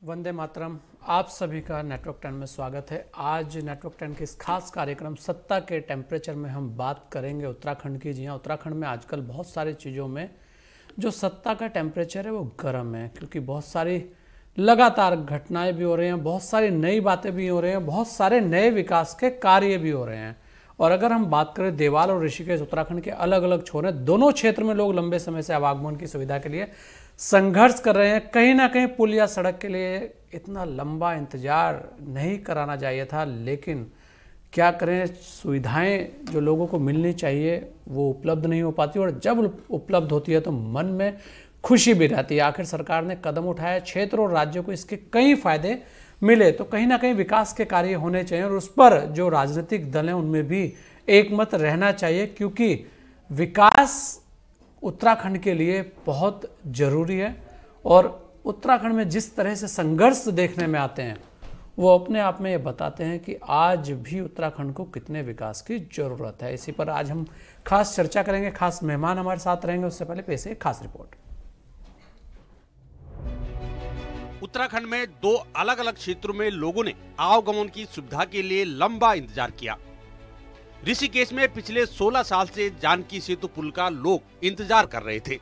वंदे मातरम। आप सभी का नेटवर्क 10 में स्वागत है। आज नेटवर्क 10 के इस खास कार्यक्रम सत्ता के टेम्परेचर में हम बात करेंगे उत्तराखंड की। जी हाँ, उत्तराखंड में आजकल बहुत सारी चीज़ों में जो सत्ता का टेम्परेचर है वो गर्म है, क्योंकि बहुत सारी लगातार घटनाएं भी हो रही हैं, बहुत सारी नई बातें भी हो रही हैं, बहुत सारे नए विकास के कार्य भी हो रहे हैं। और अगर हम बात करें देवाल और ऋषिकेश, उत्तराखंड के अलग अलग छोर हैं, दोनों क्षेत्र में लोग लंबे समय से आवागमन की सुविधा के लिए संघर्ष कर रहे हैं। कहीं ना कहीं पुल या सड़क के लिए इतना लंबा इंतजार नहीं कराना चाहिए था, लेकिन क्या करें, सुविधाएं जो लोगों को मिलनी चाहिए वो उपलब्ध नहीं हो पाती, और जब उपलब्ध होती है तो मन में खुशी भी रहती है। आखिर सरकार ने कदम उठाया, क्षेत्र और राज्यों को इसके कई फायदे मिले, तो कहीं ना कहीं विकास के कार्य होने चाहिए और उस पर जो राजनीतिक दल हैं उनमें भी एकमत रहना चाहिए, क्योंकि विकास उत्तराखंड के लिए बहुत जरूरी है। और उत्तराखंड में जिस तरह से संघर्ष देखने में आते हैं वो अपने आप में ये बताते हैं कि आज भी उत्तराखंड को कितने विकास की जरूरत है। इसी पर आज हम खास चर्चा करेंगे, खास मेहमान हमारे साथ रहेंगे। उससे पहले पेश है खास रिपोर्ट। उत्तराखंड में दो अलग अलग क्षेत्रों में लोगों ने आवागमन की सुविधा के लिए लंबा इंतजार किया। ऋषिकेश में पिछले 16 साल से जानकी सेतु पुल का लोग इंतजार कर रहे थे।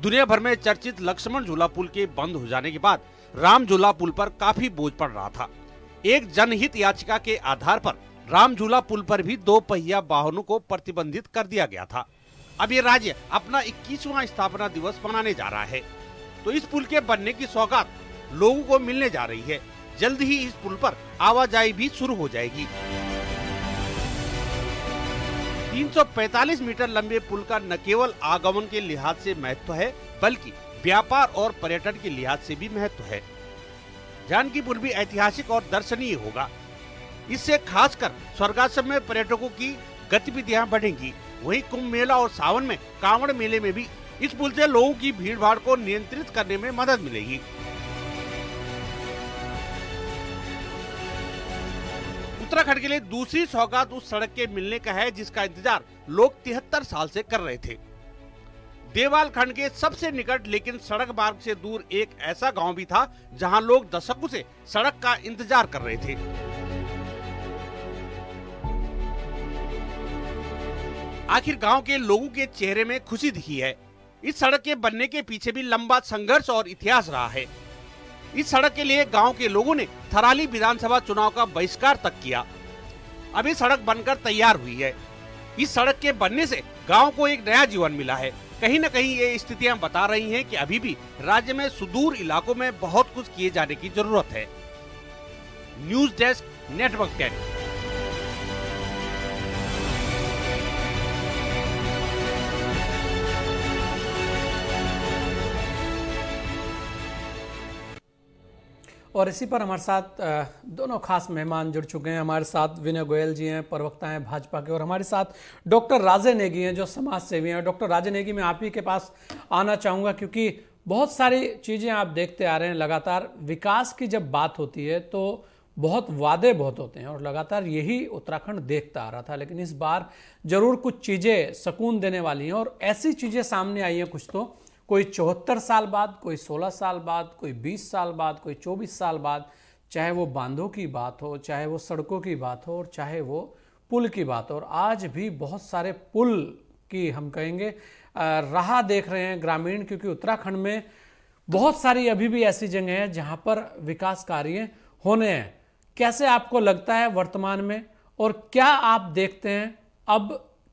दुनिया भर में चर्चित लक्ष्मण झूला पुल के बंद हो जाने के बाद राम झूला पुल पर काफी बोझ पड़ रहा था। एक जनहित याचिका के आधार पर राम झूला पुल पर भी 2 पहिया वाहनों को प्रतिबंधित कर दिया गया था। अब ये राज्य अपना 21वां स्थापना दिवस मनाने जा रहा है, तो इस पुल के बनने की सौगात लोगों को मिलने जा रही है। जल्द ही इस पुल पर आवाजाही भी शुरू हो जाएगी। 345 मीटर लंबे पुल का न केवल आगमन के लिहाज से महत्व है, बल्कि व्यापार और पर्यटन के लिहाज से भी महत्व है। जानकी पुल भी ऐतिहासिक और दर्शनीय होगा। इससे खासकर स्वर्गाश्रम में पर्यटकों की गतिविधियां बढ़ेंगी। वहीं कुंभ मेला और सावन में कांवड़ मेले में भी इस पुल से लोगों की भीड़ भाड़ को नियंत्रित करने में मदद मिलेगी। उत्तराखंड के लिए दूसरी सौगात उस सड़क के मिलने का है जिसका इंतजार लोग 73 साल से कर रहे थे। देवाल खंड के सबसे निकट लेकिन सड़क मार्ग से दूर एक ऐसा गांव भी था जहां लोग दशकों से सड़क का इंतजार कर रहे थे। आखिर गांव के लोगों के चेहरे में खुशी दिखी है। इस सड़क के बनने के पीछे भी लंबा संघर्ष और इतिहास रहा है। इस सड़क के लिए गांव के लोगों ने थराली विधानसभा चुनाव का बहिष्कार तक किया। अब ये सड़क बनकर तैयार हुई है। इस सड़क के बनने से गांव को एक नया जीवन मिला है। कहीं न कहीं ये स्थितियां बता रही हैं कि अभी भी राज्य में सुदूर इलाकों में बहुत कुछ किए जाने की जरूरत है। News desk, network 10। और इसी पर हमारे साथ दोनों खास मेहमान जुड़ चुके हैं। हमारे साथ विनय गोयल जी हैं, प्रवक्ता हैं भाजपा के, और हमारे साथ डॉक्टर राजे नेगी हैं जो समाज सेवी हैं। डॉक्टर राजे नेगी, मैं आप ही के पास आना चाहूँगा, क्योंकि बहुत सारी चीज़ें आप देखते आ रहे हैं। लगातार विकास की जब बात होती है तो बहुत वादे बहुत होते हैं, और लगातार यही उत्तराखंड देखता आ रहा था। लेकिन इस बार जरूर कुछ चीज़ें सुकून देने वाली हैं, और ऐसी चीज़ें सामने आई हैं कुछ तो, कोई 74 साल बाद, कोई 16 साल बाद, कोई 20 साल बाद, कोई 24 साल बाद, चाहे वो बांधों की बात हो, चाहे वो सड़कों की बात हो, और चाहे वो पुल की बात हो। और आज भी बहुत सारे पुल की हम कहेंगे राह देख रहे हैं ग्रामीण, क्योंकि उत्तराखंड में बहुत सारी अभी भी ऐसी जगह हैं जहां पर विकास कार्य होने हैं। कैसे आपको लगता है वर्तमान में, और क्या आप देखते हैं अब,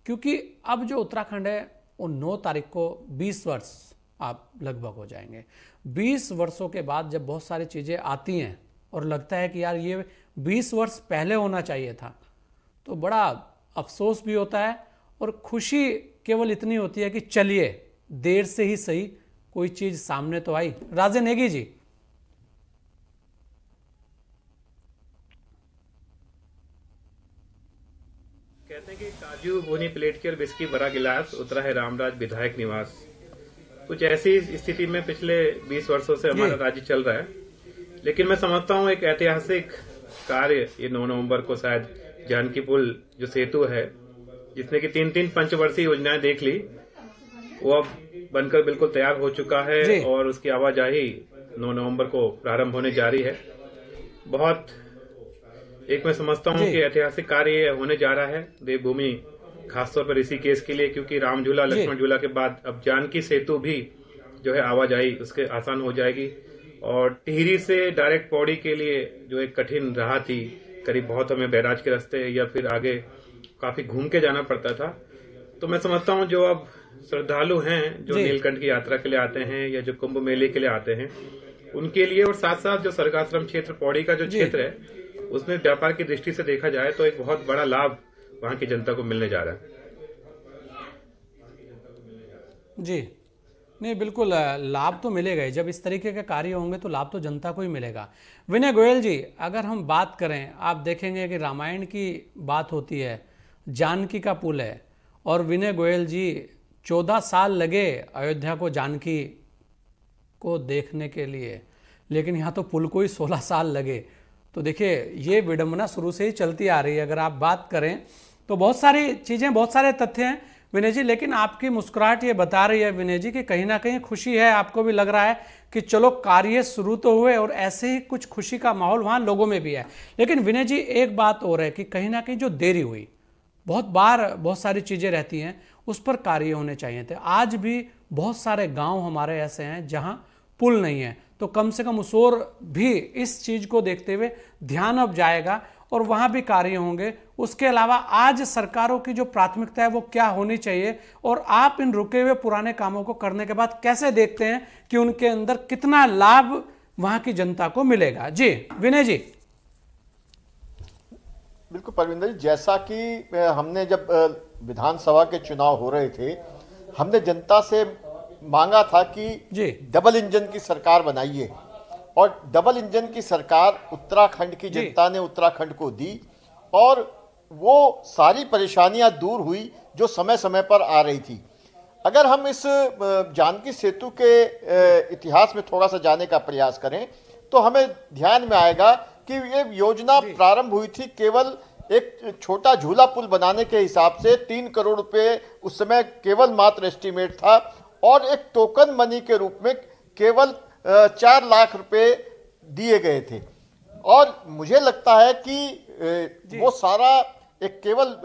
क्योंकि अब जो उत्तराखंड है वो 9 तारीख को 20 वर्ष आप लगभग हो जाएंगे। 20 वर्षों के बाद जब बहुत सारी चीज़ें आती हैं और लगता है कि यार ये 20 वर्ष पहले होना चाहिए था, तो बड़ा अफसोस भी होता है, और खुशी केवल इतनी होती है कि चलिए देर से ही सही कोई चीज़ सामने तो आई। राजे नेगी जी, कहते हैं कि काजू भुनी प्लेट की और बिस्की भरा गिलास, उतरा है रामराज विधायक निवास। कुछ ऐसी स्थिति में पिछले 20 वर्षों से हमारा राज्य चल रहा है। लेकिन मैं समझता हूँ एक ऐतिहासिक कार्य ये 9 नवंबर को शायद जानकी पुल जो सेतु है, जिसने की 3 पंचवर्षीय योजनाएं देख ली, वो अब बनकर बिल्कुल तैयार हो चुका है और उसकी आवाजाही 9 नवंबर को प्रारंभ होने जा रही है। बहुत एक मैं समझता हूँ कि ऐतिहासिक कार्य होने जा रहा है देवभूमि, खासतौर पर ऋषिकेश के लिए, क्योंकि राम झूला लक्ष्मण झूला के बाद अब जानकी सेतु भी जो है आवाजाही उसके आसान हो जाएगी। और टिहरी से डायरेक्ट पौड़ी के लिए जो एक कठिन राह थी, करीब बहुत हमें बैराज के रास्ते या फिर आगे काफी घूम के जाना पड़ता था, तो मैं समझता हूँ जो अब श्रद्धालु हैं जो नीलकंठ की यात्रा के लिए आते हैं या जो कुंभ मेले के लिए आते हैं उनके लिए, और साथ साथ जो सर्गाश्रम क्षेत्र पौड़ी का जो क्षेत्र है उसमें व्यापार की दृष्टि से देखा जाए तो एक बहुत बड़ा लाभ वहां की जनता को मिलने जा रहा है। जी नहीं, बिल्कुल लाभ तो मिलेगा ही। जब इस तरीके के कार्य होंगे तो लाभ तो जनता को ही मिलेगा। विनय गोयल जी, अगर हम बात करें, आप देखेंगे कि रामायण की बात होती है, जानकी का पुल है, और विनय गोयल जी 14 साल लगे अयोध्या को जानकी को देखने के लिए, लेकिन यहाँ तो पुल को ही 16 साल लगे। तो देखिए ये विडंबना शुरू से ही चलती आ रही है। अगर आप बात करें तो बहुत सारी चीज़ें, बहुत सारे तथ्य हैं विनय जी, लेकिन आपकी मुस्कुराहट ये बता रही है विनय जी कि कहीं ना कहीं खुशी है, आपको भी लग रहा है कि चलो कार्य शुरू तो हुए, और ऐसे ही कुछ खुशी का माहौल वहाँ लोगों में भी है। लेकिन विनय जी एक बात और है कि कहीं ना कहीं जो देरी हुई, बहुत बार बहुत सारी चीज़ें रहती हैं, उस पर कार्य होने चाहिए थे। आज भी बहुत सारे गांव हमारे ऐसे हैं जहां पुल नहीं है, तो कम से कम उस ओर भी इस चीज़ को देखते हुए ध्यान अब जाएगा और वहां भी कार्य होंगे। उसके अलावा आज सरकारों की जो प्राथमिकता है वो क्या होनी चाहिए, और आप इन रुके हुए पुराने कामों को करने के बाद कैसे देखते हैं कि उनके अंदर कितना लाभ वहां की जनता को मिलेगा? जी विनय जी। बिल्कुल परविंदर जी, जैसा कि हमने जब विधानसभा के चुनाव हो रहे थे, हमने जनता से मांगा था कि डबल इंजन की सरकार बनाइए, और डबल इंजन की सरकार उत्तराखंड की जनता ने उत्तराखंड को दी, और वो सारी परेशानियां दूर हुई जो समय समय पर आ रही थी। अगर हम इस जानकी सेतु के इतिहास में थोड़ा सा जाने का प्रयास करें तो हमें ध्यान में आएगा कि ये योजना प्रारंभ हुई थी केवल एक छोटा झूला पुल बनाने के हिसाब से। 3 करोड़ रुपए उस समय केवल मात्र एस्टीमेट था, और एक टोकन मनी के रूप में केवल 4 लाख रुपए दिए गए थे। और मुझे लगता है कि वो सारा एक केवल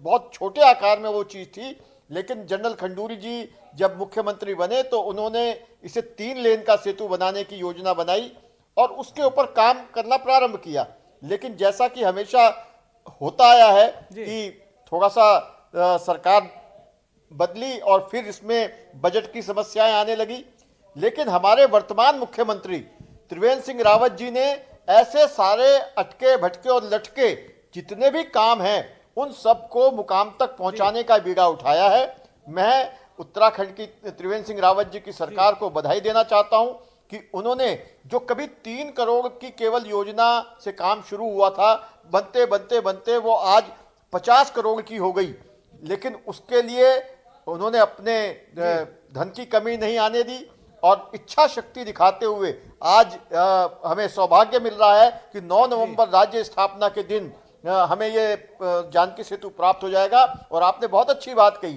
बहुत छोटे आकार में वो चीज थी, लेकिन जनरल खंडूरी जी जब मुख्यमंत्री बने तो उन्होंने इसे 3 लेन का सेतु बनाने की योजना बनाई और उसके ऊपर काम करना प्रारंभ किया। लेकिन जैसा कि हमेशा होता आया है कि थोड़ा सा सरकार बदली और फिर इसमें बजट की समस्याएं आने लगी। लेकिन हमारे वर्तमान मुख्यमंत्री त्रिवेंद्र सिंह रावत जी ने ऐसे सारे अटके भटके और लटके जितने भी काम हैं उन सबको मुकाम तक पहुंचाने का बीड़ा उठाया है। मैं उत्तराखंड की त्रिवेंद्र सिंह रावत जी की सरकार को बधाई देना चाहता हूं कि उन्होंने जो कभी 3 करोड़ की केवल योजना से काम शुरू हुआ था, बनते बनते बनते वो आज 50 करोड़ की हो गई। लेकिन उसके लिए उन्होंने अपने धन की कमी नहीं आने दी और इच्छा शक्ति दिखाते हुए आज हमें सौभाग्य मिल रहा है कि 9 नवंबर राज्य स्थापना के दिन हमें ये जानकी सेतु प्राप्त हो जाएगा। और आपने बहुत अच्छी बात कही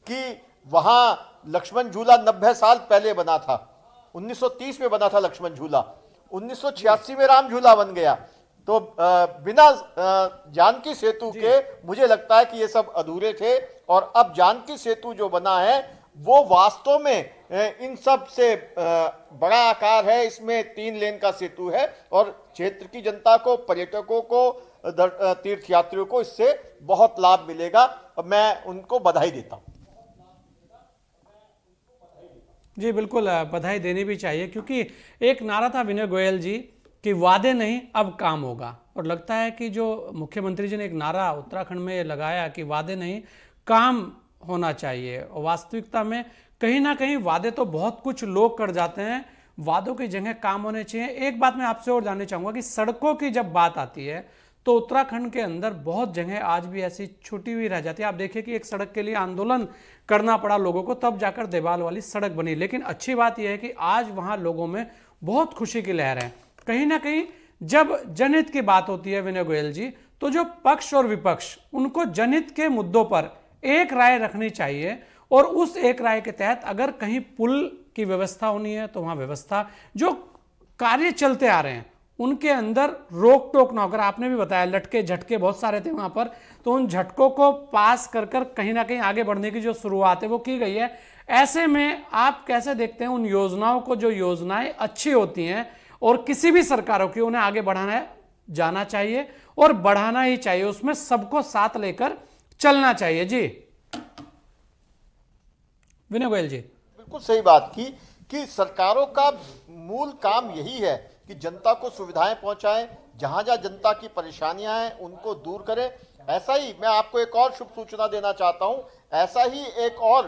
कि वहां लक्ष्मण झूला 90 साल पहले बना था, 1930 में बना था लक्ष्मण झूला, 1986 में राम झूला बन गया। तो बिना जानकी सेतु के मुझे लगता है कि ये सब अधूरे थे। और अब जानकी सेतु जो बना है वो वास्तव में इन सब से बड़ा आकार है। इसमें 3 लेन का सेतु है और क्षेत्र की जनता को, पर्यटकों को, तीर्थयात्रियों को इससे बहुत लाभ मिलेगा और मैं उनको बधाई देता हूं। जी बिल्कुल, बधाई देनी भी चाहिए, क्योंकि एक नारा था विनय गोयल जी कि वादे नहीं अब काम होगा। और लगता है कि जो मुख्यमंत्री जी ने एक नारा उत्तराखंड में लगाया कि वादे नहीं काम होना चाहिए, और वास्तविकता में कहीं ना कहीं वादे तो बहुत कुछ लोग कर जाते हैं, वादों की जगह काम होने चाहिए। एक बात मैं आपसे और जानना चाहूंगा कि सड़कों की जब बात आती है तो उत्तराखंड के अंदर बहुत जगह आज भी ऐसी छूटी हुई रह जाती है। आप देखिए कि एक सड़क के लिए आंदोलन करना पड़ा लोगों को, तब जाकर देवाल वाली सड़क बनी। लेकिन अच्छी बात यह है कि आज वहां लोगों में बहुत खुशी की लहर है। कहीं ना कहीं जब जनहित की बात होती है विनय गोयल जी, तो जो पक्ष और विपक्ष उनको जनहित के मुद्दों पर एक राय रखनी चाहिए, और उस एक राय के तहत अगर कहीं पुल की व्यवस्था होनी है तो वहां व्यवस्था, जो कार्य चलते आ रहे हैं उनके अंदर रोक टोक ना होकर, आपने भी बताया लटके झटके बहुत सारे थे वहां पर, तो उन झटकों को पास कर कहीं ना कहीं आगे बढ़ने की जो शुरुआत है वो की गई है। ऐसे में आप कैसे देखते हैं उन योजनाओं को, जो योजनाएं अच्छी होती हैं और किसी भी सरकारों की, उन्हें आगे बढ़ाना जाना चाहिए और बढ़ाना ही चाहिए, उसमें सबको साथ लेकर चलना चाहिए। जी विनय गोयल जी, बिल्कुल सही बात की कि सरकारों का मूल काम यही है कि जनता को सुविधाएं पहुंचाएं, जहां जहां जनता की परेशानियां हैं उनको दूर करें। ऐसा ही मैं आपको एक और शुभ सूचना देना चाहता हूं, ऐसा ही एक और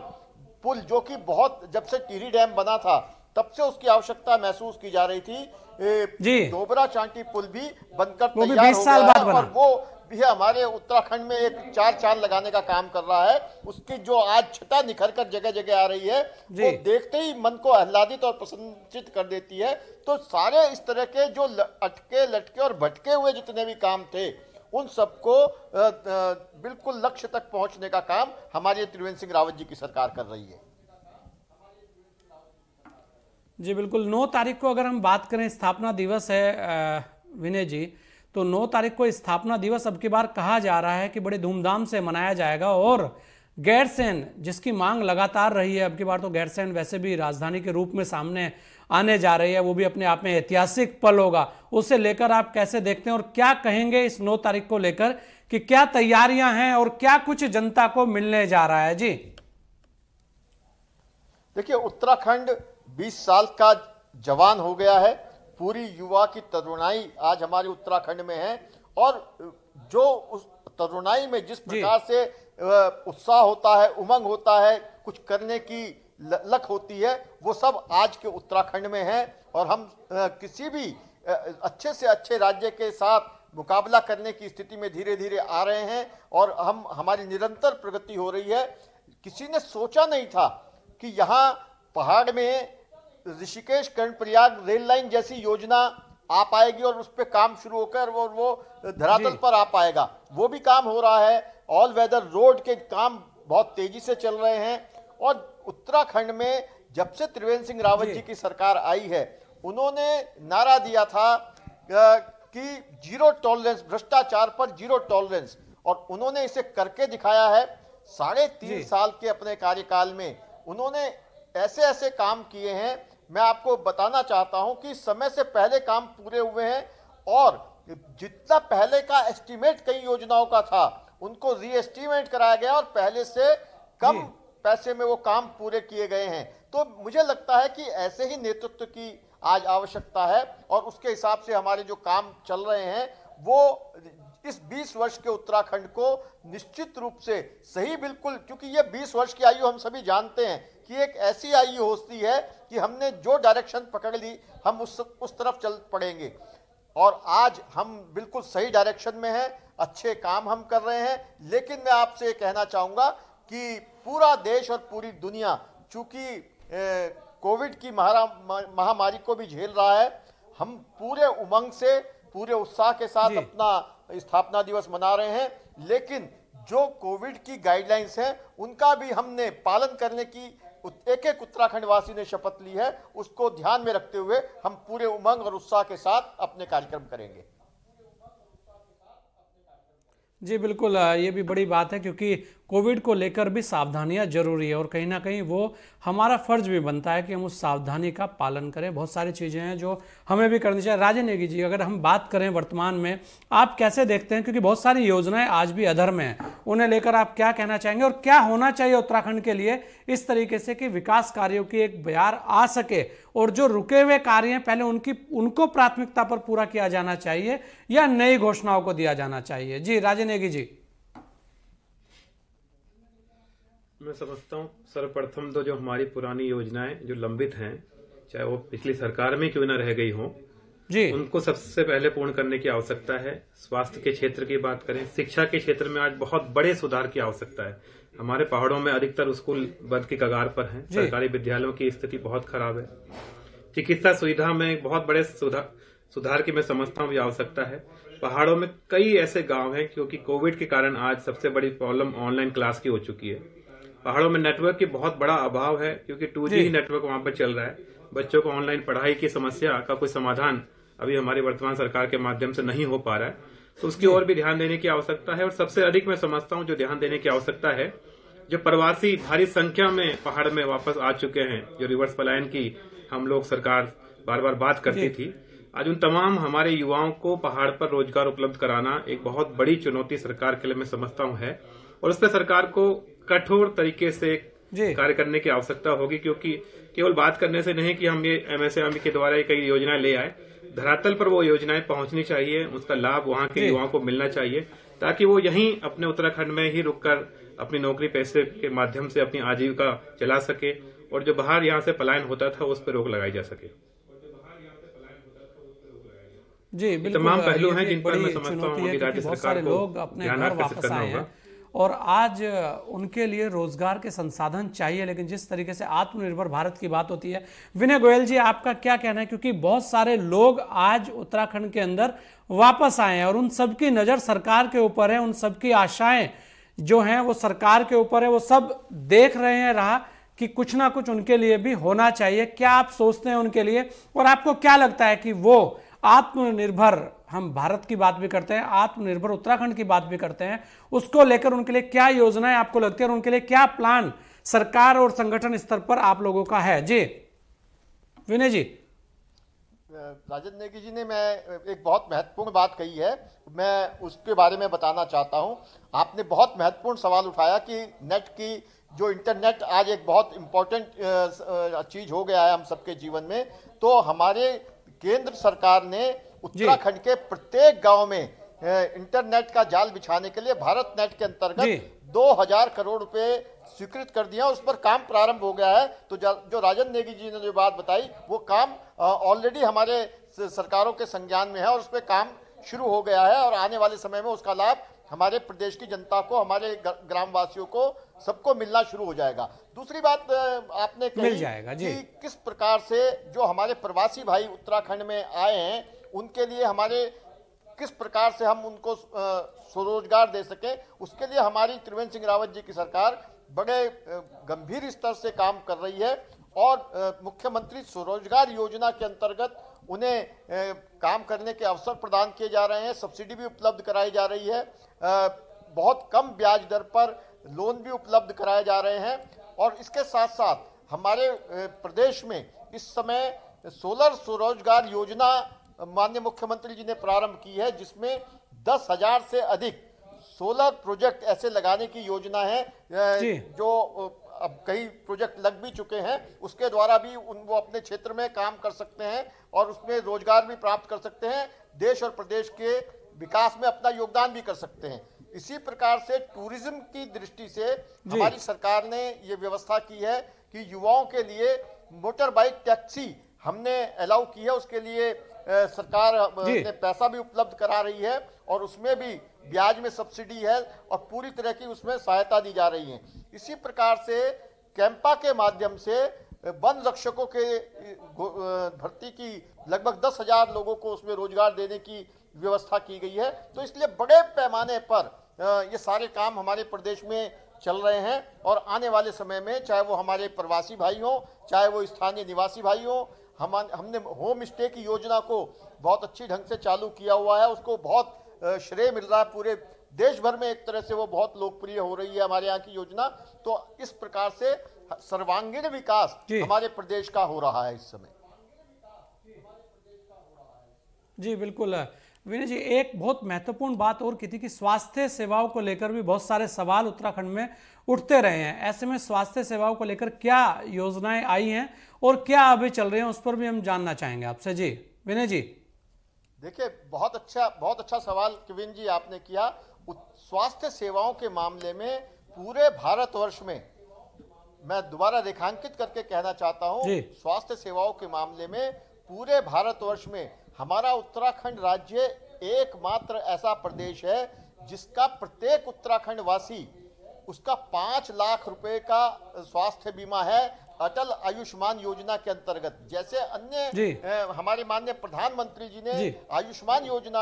पुल जो कि बहुत, जब से टिहरी डैम बना था तब से उसकी आवश्यकता महसूस की जा रही थी, डोबरा चांटी पुल भी बनकर तैयार हो गया है और वो भी हमारे उत्तराखंड में एक 4 चांद लगाने का काम कर रहा है। उसकी जो आज छटा निखर कर जगह जगह आ रही है वो देखते ही मन को आह्लादित और प्रसन्नचित कर देती है। तो सारे इस तरह के जो अटके लटके और भटके हुए जितने भी काम थे उन सबको बिल्कुल लक्ष्य तक पहुंचने का काम हमारी त्रिवेंद्र सिंह रावत जी की सरकार कर रही है। जी बिल्कुल, 9 तारीख को अगर हम बात करें, स्थापना दिवस है विनय जी, तो 9 तारीख को स्थापना दिवस अब की बार कहा जा रहा है कि बड़े धूमधाम से मनाया जाएगा और गैरसैंण जिसकी मांग लगातार रही है, अब की बार तो गैरसैंण वैसे भी राजधानी के रूप में सामने आने जा रही है, वो भी अपने आप में ऐतिहासिक पल होगा। उसे लेकर आप कैसे देखते हैं और क्या कहेंगे इस 9 तारीख को लेकर कि क्या तैयारियां हैं और क्या कुछ जनता को मिलने जा रहा है? जी देखिए, उत्तराखंड 20 साल का जवान हो गया है, पूरी युवा की तरुणाई आज हमारे उत्तराखंड में है और जो उस तरुणाई में जिस प्रकार से उत्साह होता है, उमंग होता है, कुछ करने की लक होती है, वो सब आज के उत्तराखंड में है और हम किसी भी अच्छे से अच्छे राज्य के साथ मुकाबला करने की स्थिति में धीरे धीरे आ रहे हैं और हमारी निरंतर प्रगति हो रही है। किसी ने सोचा नहीं था कि यहाँ पहाड़ में ऋषिकेश कर्णप्रयाग रेल लाइन जैसी योजना आ पाएगी और उस पर काम शुरू होकर वो धरातल पर आ पाएगा। वो भी काम हो रहा है। ऑल वेदर रोड के काम बहुत तेजी से चल रहे हैं और उत्तराखंड में जब से त्रिवेंद्र सिंह रावत जी की सरकार आई है, उन्होंने नारा दिया था कि जीरो टॉलरेंस, भ्रष्टाचार पर जीरो टॉलरेंस, और उन्होंने इसे करके दिखाया है। 3.5 साल के अपने कार्यकाल में उन्होंने ऐसे ऐसे काम किए हैं, मैं आपको बताना चाहता हूं कि समय से पहले काम पूरे हुए हैं और जितना पहले का एस्टीमेट कई योजनाओं का था उनको रीएस्टीमेट कराया गया और पहले से कम पैसे में वो काम पूरे किए गए हैं। तो मुझे लगता है कि ऐसे ही नेतृत्व की आज आवश्यकता है और उसके हिसाब से हमारे जो काम चल रहे हैं वो इस 20 वर्ष के उत्तराखंड को निश्चित रूप से सही, बिल्कुल, क्योंकि ये 20 वर्ष की आयु हम सभी जानते हैं कि एक ऐसी आयु होती है कि हमने जो डायरेक्शन पकड़ ली हम उस तरफ चल पड़ेंगे और आज हम बिल्कुल सही डायरेक्शन में हैं, अच्छे काम हम कर रहे हैं। लेकिन मैं आपसे ये कहना चाहूँगा कि पूरा देश और पूरी दुनिया चूंकि कोविड की महामारी को भी झेल रहा है, हम पूरे उमंग से, पूरे उत्साह के साथ अपना स्थापना दिवस मना रहे हैं, लेकिन जो कोविड की गाइडलाइंस हैं उनका भी हमने पालन करने की एक एक उत्तराखंड वासी ने शपथ ली है। उसको ध्यान में रखते हुए हम पूरे उमंग और उत्साह के साथ अपने कार्यक्रम करेंगे। जी बिल्कुल, ये भी बड़ी बात है क्योंकि कोविड को लेकर भी सावधानियां जरूरी है और कहीं ना कहीं वो हमारा फर्ज भी बनता है कि हम उस सावधानी का पालन करें। बहुत सारी चीज़ें हैं जो हमें भी करनी चाहिए। राजे नेगी जी, अगर हम बात करें वर्तमान में, आप कैसे देखते हैं, क्योंकि बहुत सारी योजनाएं आज भी अधर में हैं, उन्हें लेकर आप क्या कहना चाहेंगे और क्या होना चाहिए उत्तराखंड के लिए इस तरीके से कि विकास कार्यों की एक बयार आ सके और जो रुके हुए कार्य हैं पहले उनको प्राथमिकता पर पूरा किया जाना चाहिए या नई घोषणाओं को दिया जाना चाहिए? जी राजे नेगी जी। मैं समझता हूँ सर्वप्रथम तो जो हमारी पुरानी योजनाएं जो लंबित हैं, चाहे वो पिछली सरकार में क्यों न रह गई हो, जी, उनको सबसे पहले पूर्ण करने की आवश्यकता है। स्वास्थ्य के क्षेत्र की बात करें, शिक्षा के क्षेत्र में आज बहुत बड़े सुधार की आवश्यकता है। हमारे पहाड़ों में अधिकतर स्कूल बंद की कगार पर हैं, सरकारी विद्यालयों की स्थिति बहुत खराब है। चिकित्सा सुविधा में बहुत बड़े सुधार की मैं समझता हूँ आवश्यकता है। पहाड़ों में कई ऐसे गांव हैं क्योंकि कोविड के कारण आज सबसे बड़ी प्रॉब्लम ऑनलाइन क्लास की हो चुकी है। पहाड़ों में नेटवर्क की बहुत बड़ा अभाव है, क्योंकि 2G ही नेटवर्क वहां पर चल रहा है। बच्चों को ऑनलाइन पढ़ाई की समस्या का कोई समाधान अभी हमारी वर्तमान सरकार के माध्यम से नहीं हो पा रहा है, तो उसकी ओर भी ध्यान देने की आवश्यकता है। और सबसे अधिक मैं समझता हूं जो ध्यान देने की आवश्यकता है, जो प्रवासी भारी संख्या में पहाड़ में वापस आ चुके हैं, जो रिवर्स पलायन की हम लोग सरकार बार बार बात करती थी, आज उन तमाम हमारे युवाओं को पहाड़ पर रोजगार उपलब्ध कराना एक बहुत बड़ी चुनौती सरकार के लिए मैं समझता हूं है। और उस पर सरकार को कठोर तरीके से कार्य करने की आवश्यकता होगी, क्योंकि केवल बात करने से नहीं कि हम ये MSME के द्वारा कई योजनाएं ले आए, धरातल पर वो योजनाएं पहुंचनी चाहिए, उसका लाभ वहां के युवाओं को मिलना चाहिए, ताकि वो यहीं अपने उत्तराखंड में ही रुककर अपनी नौकरी पैसे के माध्यम से अपनी आजीविका चला सके, और जो बाहर यहाँ से पलायन होता था उस पर रोक लगाई जा सके। जी बिल्कुल, तमाम पहलू हैं जिन पर मैं समझता हूँ कि राज्य बहुत सारे लोग अपने घर वापस आए हैं और आज उनके लिए रोजगार के संसाधन चाहिए, लेकिन जिस तरीके से आत्मनिर्भर भारत की बात होती है, विनय गोयल जी आपका क्या कहना है? क्योंकि बहुत सारे लोग आज उत्तराखंड के अंदर वापस आए हैं और उन सबकी नजर सरकार के ऊपर है, उन सबकी आशाएं जो हैं वो सरकार के ऊपर है, वो सब देख रहे हैं रहा कि कुछ ना कुछ उनके लिए भी होना चाहिए। क्या आप सोचते हैं उनके लिए, और आपको क्या लगता है कि वो आत्मनिर्भर, हम भारत की बात भी करते हैं, आत्मनिर्भर उत्तराखंड की बात भी करते हैं, उसको लेकर उनके लिए क्या योजनाएं आपको लगती है और उनके लिए क्या प्लान सरकार और संगठन स्तर पर आप लोगों का है? जी विनय जी। राजन नेगी जी ने एक बहुत महत्वपूर्ण बात कही है, मैं उसके बारे में बताना चाहता हूं। आपने बहुत महत्वपूर्ण सवाल उठाया कि नेट की, जो इंटरनेट आज एक बहुत इंपॉर्टेंट चीज हो गया है हम सबके जीवन में, तो हमारे केंद्र सरकार ने उत्तराखंड के प्रत्येक गांव में इंटरनेट का जाल बिछाने के लिए भारत नेट के अंतर्गत 2000 करोड़ रुपए स्वीकृत कर दिया, उस पर काम प्रारंभ हो गया है। तो जो राजन नेगी जी ने जो बात बताई, वो काम ऑलरेडी हमारे सरकारों के संज्ञान में है और उस पर काम शुरू हो गया है, और आने वाले समय में उसका लाभ हमारे प्रदेश की जनता को, हमारे ग्रामवासियों को, सबको मिलना शुरू हो जाएगा। दूसरी बात आपने कही कि किस प्रकार से जो हमारे प्रवासी भाई उत्तराखंड में आए हैं उनके लिए हमारे किस प्रकार से हम उनको स्वरोजगार दे सके, उसके लिए हमारी त्रिवेंद्र सिंह रावत जी की सरकार बड़े गंभीर स्तर से काम कर रही है। और मुख्यमंत्री स्वरोजगार योजना के अंतर्गत उन्हें काम करने के अवसर प्रदान किए जा रहे हैं, सब्सिडी भी उपलब्ध कराई जा रही है, बहुत कम ब्याज दर पर लोन भी उपलब्ध कराए जा रहे हैं। और इसके साथ साथ हमारे प्रदेश में इस समय सोलर स्वरोजगार योजना माननीय मुख्यमंत्री जी ने प्रारंभ की है, जिसमें 10,000 से अधिक सोलर प्रोजेक्ट ऐसे लगाने की योजना है, जो अब कई प्रोजेक्ट लग भी चुके हैं, उसके द्वारा भी वो अपने क्षेत्र में काम कर सकते हैं और उसमें रोजगार भी प्राप्त कर सकते हैं, देश और प्रदेश के विकास में अपना योगदान भी कर सकते हैं। इसी प्रकार से टूरिज्म की दृष्टि से हमारी सरकार ने ये व्यवस्था की है कि युवाओं के लिए मोटर बाइक टैक्सी हमने अलाउ की है, उसके लिए सरकार ने पैसा भी उपलब्ध करा रही है और उसमें भी ब्याज में सब्सिडी है और पूरी तरह की उसमें सहायता दी जा रही है। इसी प्रकार से कैंपा के माध्यम से वन रक्षकों के भर्ती की लगभग 10,000 लोगों को उसमें रोजगार देने की व्यवस्था की गई है। तो इसलिए बड़े पैमाने पर ये सारे काम हमारे प्रदेश में चल रहे हैं और आने वाले समय में चाहे वो हमारे प्रवासी भाई हों, चाहे वो स्थानीय निवासी भाई हों, हमने होम स्टे की योजना को बहुत अच्छी ढंग से चालू किया हुआ है, उसको बहुत श्रेय मिल रहा है, पूरे देश भर में एक तरह से वो बहुत लोकप्रिय हो रही है हमारे यहाँ की योजना। तो इस प्रकार से सर्वांगीण विकास हमारे प्रदेश का हो रहा है इस समय। जी बिल्कुल विनय जी, एक बहुत महत्वपूर्ण बात और की थी कि स्वास्थ्य सेवाओं को लेकर भी बहुत सारे सवाल उत्तराखंड में उठते रहे हैं। ऐसे में स्वास्थ्य सेवाओं को लेकर क्या योजनाएं आई हैं और क्या अभी चल रही हैं, उस पर भी हम जानना चाहेंगे आपसे। जी विनय जी। देखिए, बहुत अच्छा सवाल किविन जी आपने किया। स्वास्थ्य सेवाओं के मामले में पूरे भारतवर्ष में, मैं दोबारा रेखांकित करके कहना चाहता हूं, स्वास्थ्य सेवाओं के मामले में पूरे भारतवर्ष में हमारा उत्तराखंड राज्य एकमात्र ऐसा प्रदेश है जिसका प्रत्येक उत्तराखंड वासी उसका 5 लाख रुपए का स्वास्थ्य बीमा है अटल आयुष्मान योजना के अंतर्गत, जैसे अन्य हमारे माननीय प्रधानमंत्री जी ने आयुष्मान योजना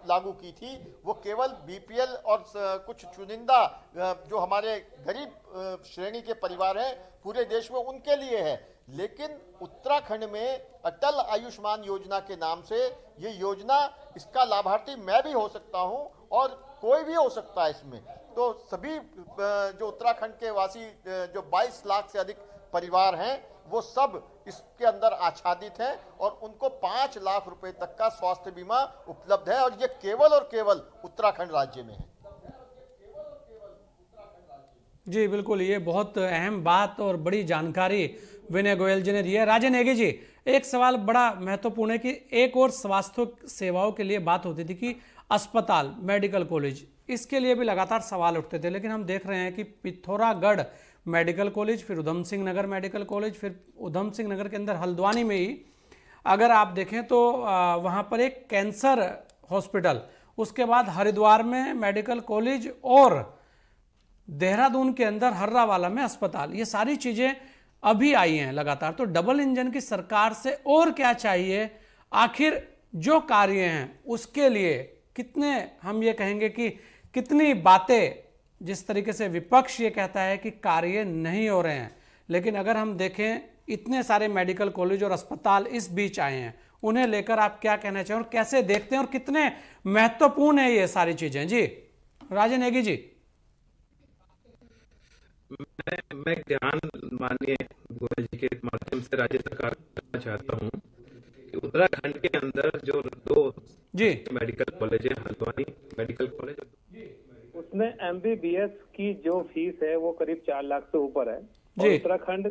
लागू की थी, वो केवल बीपीएल और कुछ चुनिंदा जो हमारे गरीब श्रेणी के परिवार हैं पूरे देश में उनके लिए है। लेकिन उत्तराखंड में अटल आयुष्मान योजना के नाम से ये योजना, इसका लाभार्थी मैं भी हो सकता हूं और कोई भी हो सकता है इसमें। तो सभी जो उत्तराखंड के वासी जो 22 लाख से अधिक परिवार हैं वो सब इसके अंदर आच्छादित हैं और उनको 5 लाख रुपए तक का स्वास्थ्य बीमा उपलब्ध है और ये केवल और केवल उत्तराखंड राज्य में है। जी बिल्कुल, ये बहुत अहम बात और बड़ी जानकारी विनय गोयल जी ने दी है। राजे नेगी जी, एक सवाल बड़ा महत्वपूर्ण है कि एक और स्वास्थ्य सेवाओं के लिए बात होती थी कि अस्पताल, मेडिकल कॉलेज, इसके लिए भी लगातार सवाल उठते थे, लेकिन हम देख रहे हैं कि पिथौरागढ़ मेडिकल कॉलेज, फिर उधम सिंह नगर मेडिकल कॉलेज, फिर उधम सिंह नगर के अंदर हल्द्वानी में ही अगर आप देखें तो वहाँ पर एक कैंसर हॉस्पिटल, उसके बाद हरिद्वार में मेडिकल कॉलेज और देहरादून के अंदर हर्रावाला में अस्पताल, ये सारी चीज़ें अभी आई हैं लगातार। तो डबल इंजन की सरकार से और क्या चाहिए? आखिर जो कार्य हैं उसके लिए कितने, हम ये कहेंगे कि कितनी बातें, जिस तरीके से विपक्ष ये कहता है कि कार्य नहीं हो रहे हैं, लेकिन अगर हम देखें इतने सारे मेडिकल कॉलेज और अस्पताल इस बीच आए हैं, उन्हें लेकर आप क्या कहना चाहिए और कैसे देखते हैं और कितने महत्वपूर्ण है ये सारी चीजें? जी राजे नेगी जी। मैं ध्यान माननीय गोयल जी के माध्यम से राज्य सरकार करना चाहता हूँ कि उत्तराखंड के अंदर जो 2 मेडिकल कॉलेज है, हल्द्वानी मेडिकल कॉलेज, उसमें एमबीबीएस की जो फीस है वो करीब 4 लाख से ऊपर है। और उत्तराखंड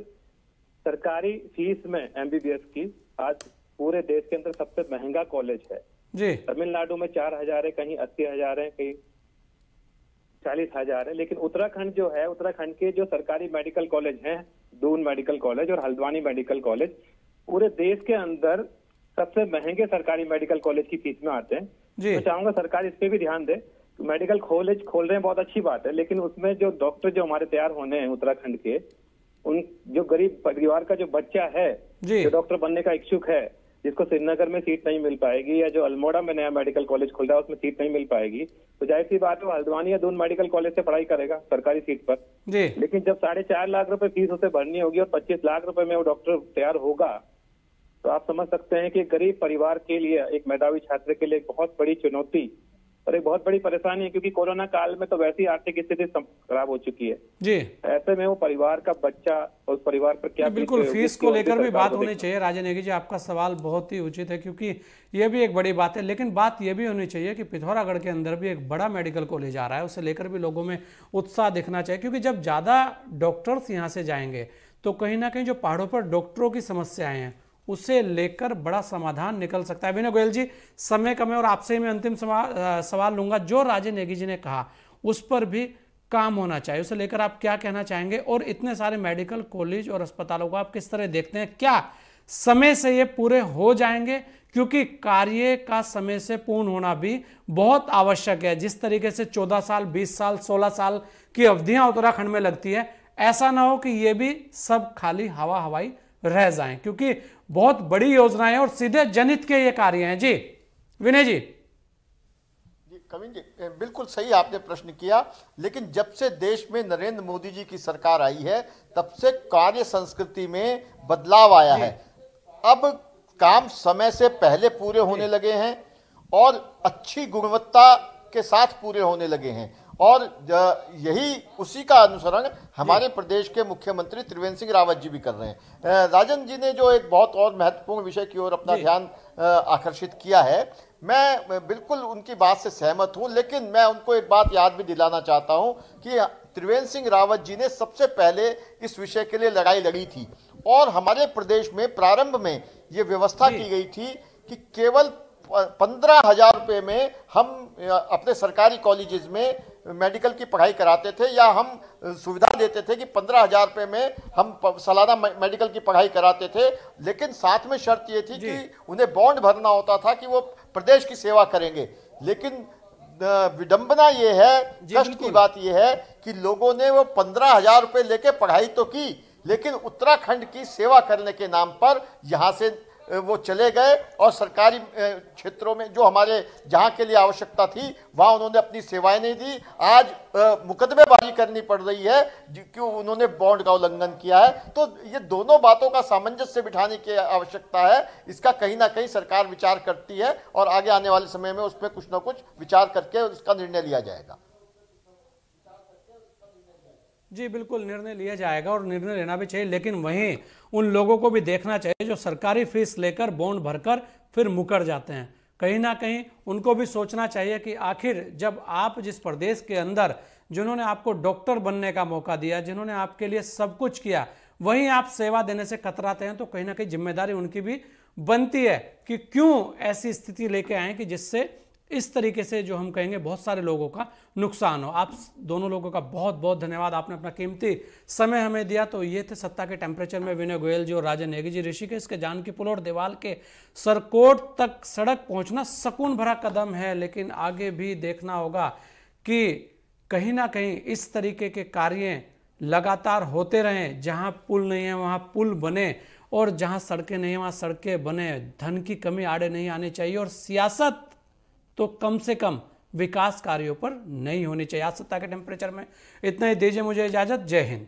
सरकारी फीस में एमबीबीएस की आज पूरे देश के अंदर सबसे महंगा कॉलेज है। तमिलनाडु में 4,000 है, कहीं 80,000 है, कहीं 40,000 है। लेकिन उत्तराखंड जो है, उत्तराखंड के जो सरकारी मेडिकल कॉलेज हैं, दून मेडिकल कॉलेज और हल्द्वानी मेडिकल कॉलेज, पूरे देश के अंदर सबसे महंगे सरकारी मेडिकल कॉलेज की फीस में आते हैं। मैं चाहूंगा सरकार इस पे भी ध्यान दे। तो मेडिकल कॉलेज खोल रहे हैं, बहुत अच्छी बात है, लेकिन उसमें जो डॉक्टर जो हमारे तैयार होने हैं उत्तराखंड के, उन जो गरीब परिवार का जो बच्चा है जो डॉक्टर बनने का इच्छुक है, जिसको श्रीनगर में सीट नहीं मिल पाएगी या जो अल्मोड़ा में नया मेडिकल कॉलेज खुल रहा है उसमें सीट नहीं मिल पाएगी, तो जाहिर सी बात है वो हल्द्वानी या दून मेडिकल कॉलेज से पढ़ाई करेगा सरकारी सीट पर। लेकिन जब 4.5 लाख रुपए फीस उसे भरनी होगी और 25 लाख रुपए में वो डॉक्टर तैयार होगा, तो आप समझ सकते हैं कि गरीब परिवार के लिए, एक मेधावी छात्र के लिए बहुत बड़ी चुनौती और एक बहुत बड़ी परेशानी है, क्योंकि कोरोना काल में तो वैसी आर्थिक स्थिति खराब हो चुकी है। ऐसे में वो परिवार का बच्चा और परिवार पर क्या, बिल्कुल फीस को लेकर भी बात होनी चाहिए। राजे नेगी जी, आपका सवाल बहुत ही उचित है, क्योंकि ये भी एक बड़ी बात है, लेकिन बात ये भी होनी चाहिए कि पिथौरागढ़ के अंदर भी एक बड़ा मेडिकल कॉलेज आ रहा है, उसे लेकर भी लोगों में उत्साह दिखना चाहिए, क्योंकि जब ज्यादा डॉक्टर्स यहाँ से जाएंगे तो कहीं ना कहीं जो पहाड़ों पर डॉक्टरों की समस्याएं हैं उसे लेकर बड़ा समाधान निकल सकता है। विनय गोयल जी, समय कम है और आपसे मैं अंतिम सवाल लूंगा। जो राजे नेगी जी ने कहा उस पर भी काम होना चाहिए, उसे लेकर आप क्या कहना चाहेंगे? और इतने सारे मेडिकल कॉलेज और अस्पतालों को आप किस तरह देखते हैं? क्या समय से ये पूरे हो जाएंगे? क्योंकि कार्य का समय से पूर्ण होना भी बहुत आवश्यक है। जिस तरीके से 14 साल, 20 साल, 16 साल की अवधियां उत्तराखंड में लगती है, ऐसा ना हो कि ये भी सब खाली हवाई रह जाएं, क्योंकि बहुत बड़ी योजनाएं और सीधे जनहित के ये कार्य हैं। जी विनय जी। कविन जी, बिल्कुल सही आपने प्रश्न किया, लेकिन जब से देश में नरेंद्र मोदी जी की सरकार आई है तब से कार्य संस्कृति में बदलाव आया है। अब काम समय से पहले पूरे होने लगे हैं और अच्छी गुणवत्ता के साथ पूरे होने लगे हैं, और यही उसी का अनुसरण हमारे प्रदेश के मुख्यमंत्री त्रिवेंद्र सिंह रावत जी भी कर रहे हैं। राजन जी ने जो एक बहुत और महत्वपूर्ण विषय की ओर अपना ध्यान आकर्षित किया है, मैं बिल्कुल उनकी बात से सहमत हूं, लेकिन मैं उनको एक बात याद भी दिलाना चाहता हूं कि त्रिवेंद्र सिंह रावत जी ने सबसे पहले इस विषय के लिए लड़ाई लड़ी थी, और हमारे प्रदेश में प्रारंभ में ये व्यवस्था की गई थी कि केवल 15,000 रुपये में हम अपने सरकारी कॉलेजेस में मेडिकल की पढ़ाई कराते थे, या हम सुविधा देते थे कि 15,000 रुपये में हम सालाना मेडिकल की पढ़ाई कराते थे, लेकिन साथ में शर्त ये थी कि उन्हें बॉन्ड भरना होता था कि वो प्रदेश की सेवा करेंगे। लेकिन विडंबना ये है, कष्ट की बात ये है कि लोगों ने वो 15,000 रुपये लेके पढ़ाई तो की, लेकिन उत्तराखंड की सेवा करने के नाम पर यहाँ से वो चले गए और सरकारी क्षेत्रों में जो हमारे जहाँ के लिए आवश्यकता थी वहाँ उन्होंने अपनी सेवाएं नहीं दी। आज मुकदमेबाजी करनी पड़ रही है क्यों उन्होंने बॉन्ड का उल्लंघन किया है। तो ये दोनों बातों का सामंजस्य बिठाने की आवश्यकता है। इसका कहीं ना कहीं सरकार विचार करती है और आगे आने वाले समय में उसमें कुछ ना कुछ विचार करके उसका निर्णय लिया जाएगा। जी बिल्कुल, निर्णय लिया जाएगा और निर्णय लेना भी चाहिए, लेकिन वहीं उन लोगों को भी देखना चाहिए जो सरकारी फीस लेकर बॉन्ड भरकर फिर मुकर जाते हैं। कहीं ना कहीं उनको भी सोचना चाहिए कि आखिर जब आप जिस प्रदेश के अंदर जिन्होंने आपको डॉक्टर बनने का मौका दिया, जिन्होंने आपके लिए सब कुछ किया, वहीं आप सेवा देने से कतराते हैं, तो कहीं ना कहीं जिम्मेदारी उनकी भी बनती है कि क्यों ऐसी स्थिति लेके आए कि जिससे इस तरीके से जो हम कहेंगे बहुत सारे लोगों का नुकसान हो। आप दोनों लोगों का बहुत बहुत धन्यवाद, आपने अपना कीमती समय हमें दिया। तो ये थे सत्ता के टेम्परेचर में विनय गोयल जी और राजे नेगी जी। ऋषिकेश के जानकी पुल और देवाल के सरकोट तक सड़क पहुंचना सुकून भरा कदम है, लेकिन आगे भी देखना होगा कि कहीं ना कहीं इस तरीके के कार्य लगातार होते रहें। जहां पुल नहीं है वहां पुल बने और जहां सड़कें नहीं है वहां सड़कें बने। धन की कमी आड़े नहीं आनी चाहिए और सियासत तो कम से कम विकास कार्यों पर नहीं होनी चाहिए। आज सत्ता के टेम्परेचर में इतना ही, दीजिए मुझे इजाजत। जय हिंद।